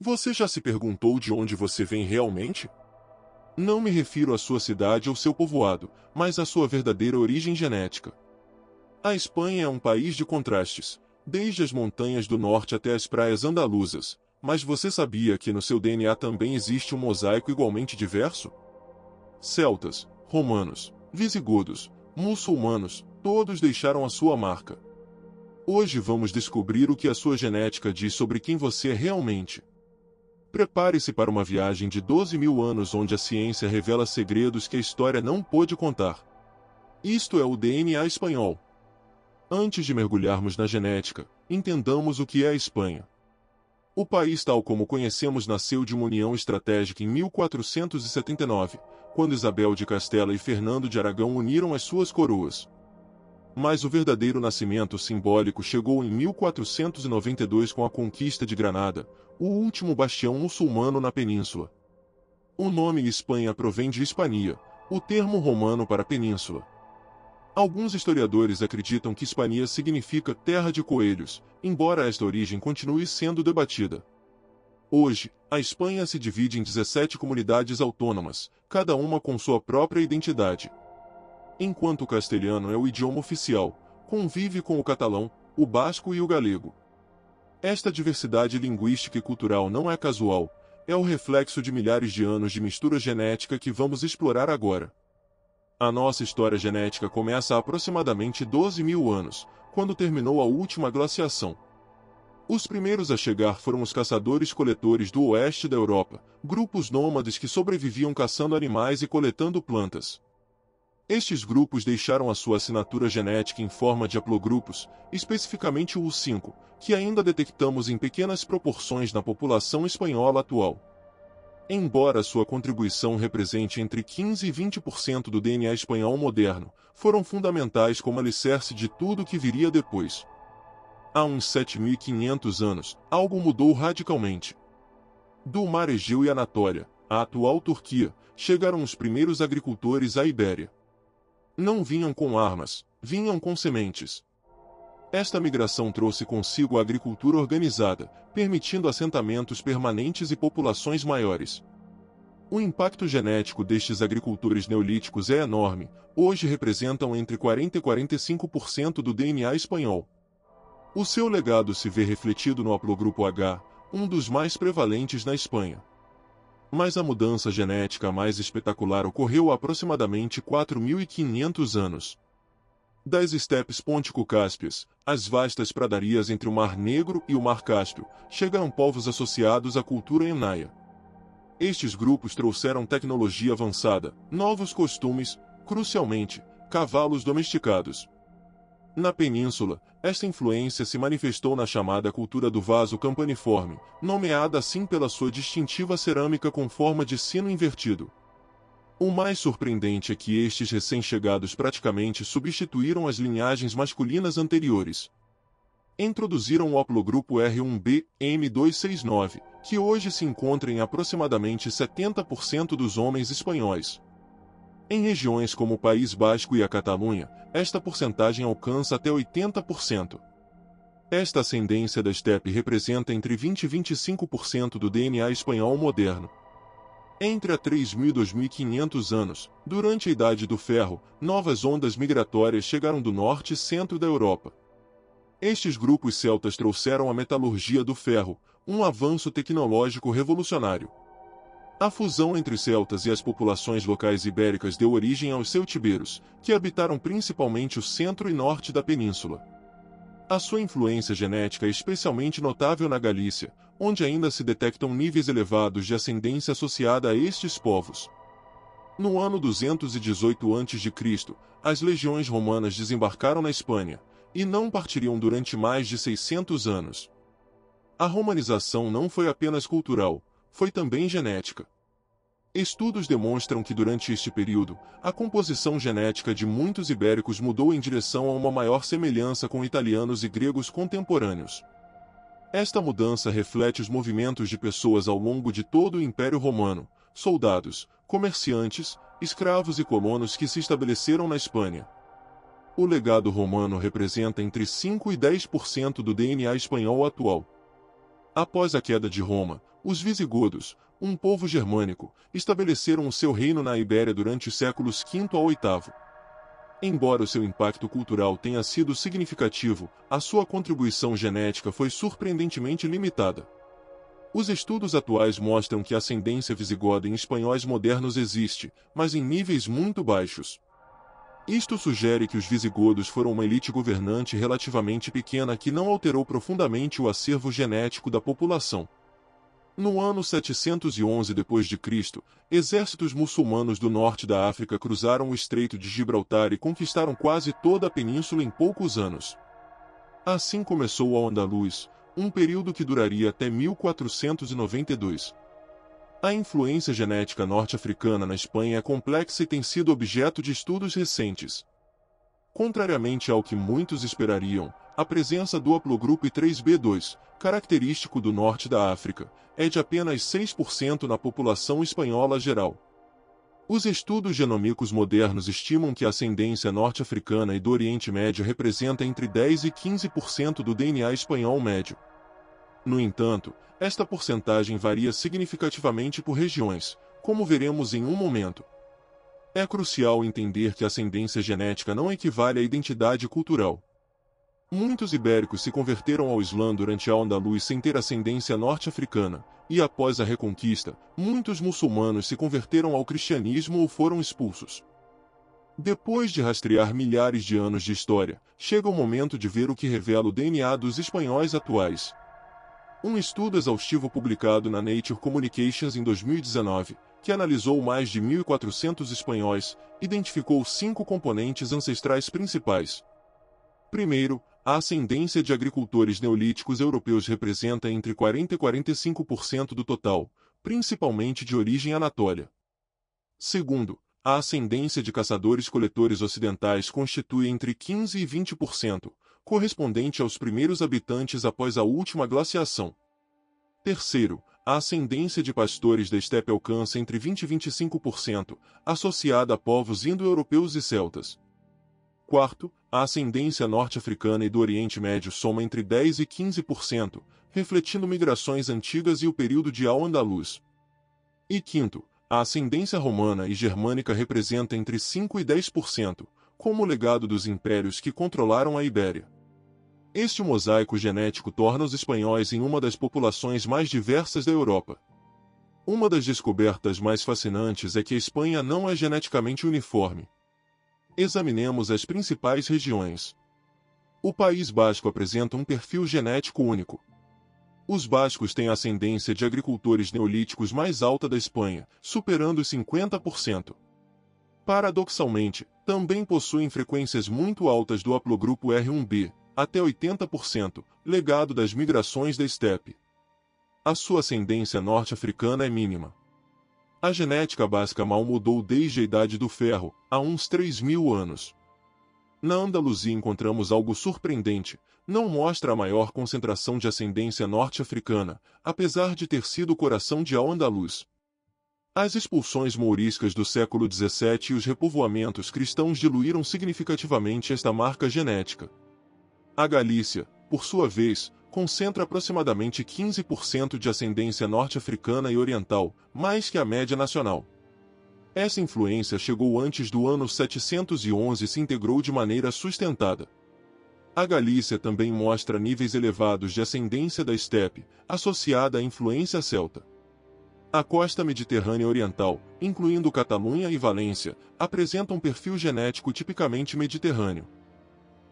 Você já se perguntou de onde você vem realmente? Não me refiro à sua cidade ou seu povoado, mas à sua verdadeira origem genética. A Espanha é um país de contrastes, desde as montanhas do norte até as praias andaluzas, mas você sabia que no seu DNA também existe um mosaico igualmente diverso? Celtas, romanos, visigodos, muçulmanos, todos deixaram a sua marca. Hoje vamos descobrir o que a sua genética diz sobre quem você é realmente. Prepare-se para uma viagem de 12.000 anos onde a ciência revela segredos que a história não pôde contar. Isto é o DNA espanhol. Antes de mergulharmos na genética, entendamos o que é a Espanha. O país tal como conhecemos nasceu de uma união estratégica em 1479, quando Isabel de Castela e Fernando de Aragão uniram as suas coroas. Mas o verdadeiro nascimento simbólico chegou em 1492 com a conquista de Granada, o último bastião muçulmano na península. O nome Espanha provém de Hispania, o termo romano para península. Alguns historiadores acreditam que Hispania significa terra de coelhos, embora esta origem continue sendo debatida. Hoje, a Espanha se divide em 17 comunidades autônomas, cada uma com sua própria identidade. Enquanto o castelhano é o idioma oficial, convive com o catalão, o basco e o galego. Esta diversidade linguística e cultural não é casual, é o reflexo de milhares de anos de mistura genética que vamos explorar agora. A nossa história genética começa há aproximadamente 12.000 anos, quando terminou a última glaciação. Os primeiros a chegar foram os caçadores-coletores do oeste da Europa, grupos nômades que sobreviviam caçando animais e coletando plantas. Estes grupos deixaram a sua assinatura genética em forma de haplogrupos, especificamente o U5, que ainda detectamos em pequenas proporções na população espanhola atual. Embora sua contribuição represente entre 15% e 20% do DNA espanhol moderno, foram fundamentais como alicerce de tudo que viria depois. Há uns 7.500 anos, algo mudou radicalmente. Do mar Egeu e Anatólia, a atual Turquia, chegaram os primeiros agricultores à Ibéria. Não vinham com armas, vinham com sementes. Esta migração trouxe consigo a agricultura organizada, permitindo assentamentos permanentes e populações maiores. O impacto genético destes agricultores neolíticos é enorme, hoje representam entre 40% e 45% do DNA espanhol. O seu legado se vê refletido no haplogrupo H, um dos mais prevalentes na Espanha. Mas a mudança genética mais espetacular ocorreu há aproximadamente 4.500 anos. Das estepes pôntico-cáspias, às vastas pradarias entre o Mar Negro e o Mar Cáspio, chegaram povos associados à cultura enaia. Estes grupos trouxeram tecnologia avançada, novos costumes, crucialmente, cavalos domesticados. Na península, esta influência se manifestou na chamada cultura do vaso campaniforme, nomeada assim pela sua distintiva cerâmica com forma de sino invertido. O mais surpreendente é que estes recém-chegados praticamente substituíram as linhagens masculinas anteriores. Introduziram o haplogrupo R1b M269, que hoje se encontra em aproximadamente 70% dos homens espanhóis. Em regiões como o País Basco e a Catalunha, esta porcentagem alcança até 80%. Esta ascendência da estepe representa entre 20% e 25% do DNA espanhol moderno. Entre há 3.000 e 2.500 anos, durante a Idade do Ferro, novas ondas migratórias chegaram do norte e centro da Europa. Estes grupos celtas trouxeram a metalurgia do ferro, um avanço tecnológico revolucionário. A fusão entre os celtas e as populações locais ibéricas deu origem aos celtiberos, que habitaram principalmente o centro e norte da península. A sua influência genética é especialmente notável na Galícia, onde ainda se detectam níveis elevados de ascendência associada a estes povos. No ano 218 a.C., as legiões romanas desembarcaram na Espanha, e não partiriam durante mais de 600 anos. A romanização não foi apenas cultural, foi também genética. Estudos demonstram que durante este período, a composição genética de muitos ibéricos mudou em direção a uma maior semelhança com italianos e gregos contemporâneos. Esta mudança reflete os movimentos de pessoas ao longo de todo o Império Romano, soldados, comerciantes, escravos e colonos que se estabeleceram na Espanha. O legado romano representa entre 5% e 10% do DNA espanhol atual. Após a queda de Roma, Os visigodos, um povo germânico, estabeleceram o seu reino na Ibéria durante os séculos V ao VIII. Embora o seu impacto cultural tenha sido significativo, a sua contribuição genética foi surpreendentemente limitada. Os estudos atuais mostram que a ascendência visigoda em espanhóis modernos existe, mas em níveis muito baixos. Isto sugere que os visigodos foram uma elite governante relativamente pequena que não alterou profundamente o acervo genético da população. No ano 711 d.C., exércitos muçulmanos do norte da África cruzaram o Estreito de Gibraltar e conquistaram quase toda a península em poucos anos. Assim começou o Al-Andalus, um período que duraria até 1492. A influência genética norte-africana na Espanha é complexa e tem sido objeto de estudos recentes. Contrariamente ao que muitos esperariam, a presença do haplogrupo I3b2, característico do norte da África, é de apenas 6% na população espanhola geral. Os estudos genômicos modernos estimam que a ascendência norte-africana e do Oriente Médio representa entre 10 e 15% do DNA espanhol médio. No entanto, esta porcentagem varia significativamente por regiões, como veremos em um momento. É crucial entender que a ascendência genética não equivale à identidade cultural. Muitos ibéricos se converteram ao Islã durante Al-Andalus sem ter ascendência norte-africana, e após a Reconquista, muitos muçulmanos se converteram ao cristianismo ou foram expulsos. Depois de rastrear milhares de anos de história, chega o momento de ver o que revela o DNA dos espanhóis atuais. Um estudo exaustivo publicado na Nature Communications em 2019, que analisou mais de 1.400 espanhóis, identificou 5 componentes ancestrais principais. Primeiro, a ascendência de agricultores neolíticos europeus representa entre 40 e 45% do total, principalmente de origem anatólia. Segundo, a ascendência de caçadores-coletores ocidentais constitui entre 15 e 20%, correspondente aos primeiros habitantes após a última glaciação. Terceiro, a ascendência de pastores da estepe alcança entre 20 e 25%, associada a povos indo-europeus e celtas. Quarto, a ascendência norte-africana e do Oriente Médio soma entre 10 e 15%, refletindo migrações antigas e o período de Al-Andalus. E quinto, a ascendência romana e germânica representa entre 5 e 10%, como o legado dos impérios que controlaram a Ibéria. Este mosaico genético torna os espanhóis em uma das populações mais diversas da Europa. Uma das descobertas mais fascinantes é que a Espanha não é geneticamente uniforme. Examinemos as principais regiões. O País Basco apresenta um perfil genético único. Os bascos têm a ascendência de agricultores neolíticos mais alta da Espanha, superando os 50%. Paradoxalmente, também possuem frequências muito altas do haplogrupo R1b, até 80%, legado das migrações da estepe. A sua ascendência norte-africana é mínima. A genética basca mal mudou desde a Idade do Ferro, há uns 3.000 anos. Na Andaluzia encontramos algo surpreendente, não mostra a maior concentração de ascendência norte-africana, apesar de ter sido o coração de Al-Andalus. As expulsões mouriscas do século XVII e os repovoamentos cristãos diluíram significativamente esta marca genética. A Galícia, por sua vez, concentra aproximadamente 15% de ascendência norte-africana e oriental, mais que a média nacional. Essa influência chegou antes do ano 711 e se integrou de maneira sustentada. A Galícia também mostra níveis elevados de ascendência da estepe, associada à influência celta. A costa mediterrânea oriental, incluindo Catalunha e Valência, apresenta um perfil genético tipicamente mediterrâneo.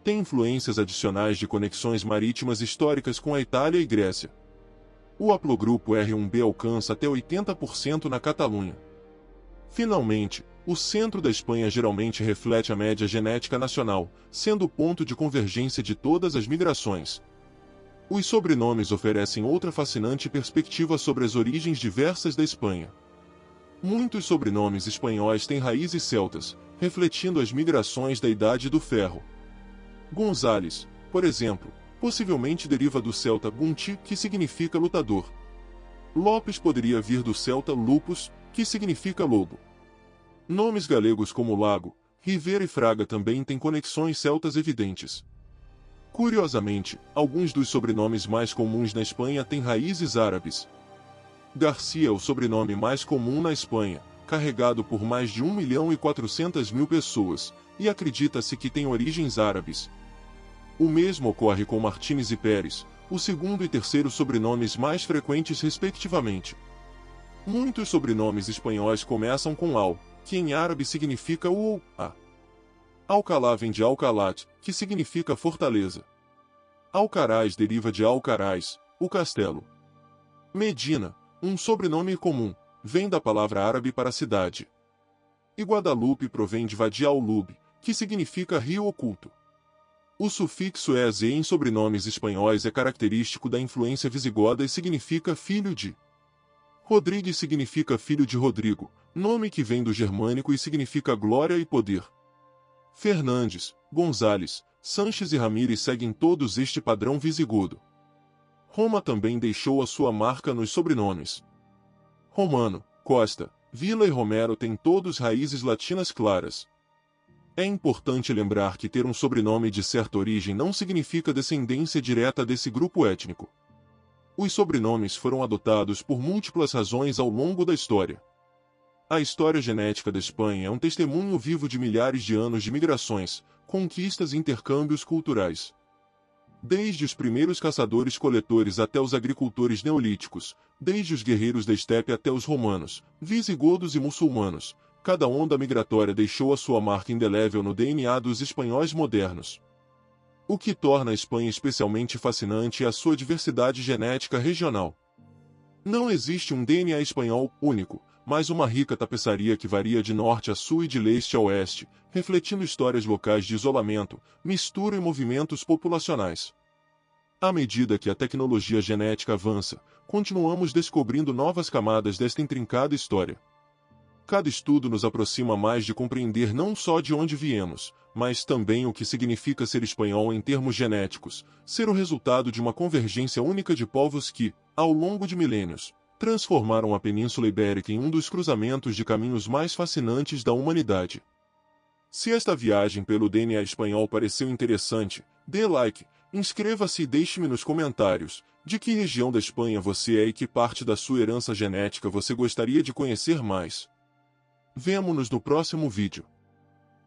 Tem influências adicionais de conexões marítimas históricas com a Itália e Grécia. O haplogrupo R1b alcança até 80% na Catalunha. Finalmente, o centro da Espanha geralmente reflete a média genética nacional, sendo o ponto de convergência de todas as migrações. Os sobrenomes oferecem outra fascinante perspectiva sobre as origens diversas da Espanha. Muitos sobrenomes espanhóis têm raízes celtas, refletindo as migrações da Idade do Ferro. González, por exemplo, possivelmente deriva do celta gunti, que significa lutador. Lopes poderia vir do celta lupus, que significa lobo. Nomes galegos como Lago, Rivera e Fraga também têm conexões celtas evidentes. Curiosamente, alguns dos sobrenomes mais comuns na Espanha têm raízes árabes. Garcia é o sobrenome mais comum na Espanha, carregado por mais de 1.400.000 pessoas, e acredita-se que tem origens árabes. O mesmo ocorre com Martínez e Pérez, o segundo e terceiro sobrenomes mais frequentes respectivamente. Muitos sobrenomes espanhóis começam com al, que em árabe significa o a. Alcalá vem de Alcalat, que significa fortaleza. Alcaraz deriva de Alcaraz, o castelo. Medina, um sobrenome comum, vem da palavra árabe para cidade. E Guadalupe provém de Wadi al-Lub, que significa rio oculto. O sufixo "ez" em sobrenomes espanhóis é característico da influência visigoda e significa filho de. Rodrigues significa filho de Rodrigo, nome que vem do germânico e significa glória e poder. Fernandes, Gonzales, Sanches e Ramírez seguem todos este padrão visigodo. Roma também deixou a sua marca nos sobrenomes. Romano, Costa, Vila e Romero têm todos raízes latinas claras. É importante lembrar que ter um sobrenome de certa origem não significa descendência direta desse grupo étnico. Os sobrenomes foram adotados por múltiplas razões ao longo da história. A história genética da Espanha é um testemunho vivo de milhares de anos de migrações, conquistas e intercâmbios culturais. Desde os primeiros caçadores-coletores até os agricultores neolíticos, desde os guerreiros da estepe até os romanos, visigodos e muçulmanos, cada onda migratória deixou a sua marca indelével no DNA dos espanhóis modernos. O que torna a Espanha especialmente fascinante é a sua diversidade genética regional. Não existe um DNA espanhol único, mas uma rica tapeçaria que varia de norte a sul e de leste a oeste, refletindo histórias locais de isolamento, mistura e movimentos populacionais. À medida que a tecnologia genética avança, continuamos descobrindo novas camadas desta intrincada história. Cada estudo nos aproxima mais de compreender não só de onde viemos, mas também o que significa ser espanhol em termos genéticos, ser o resultado de uma convergência única de povos que, ao longo de milênios, transformaram a Península Ibérica em um dos cruzamentos de caminhos mais fascinantes da humanidade. Se esta viagem pelo DNA espanhol pareceu interessante, dê like, inscreva-se e deixe-me nos comentários de que região da Espanha você é e que parte da sua herança genética você gostaria de conhecer mais. Vemo-nos no próximo vídeo.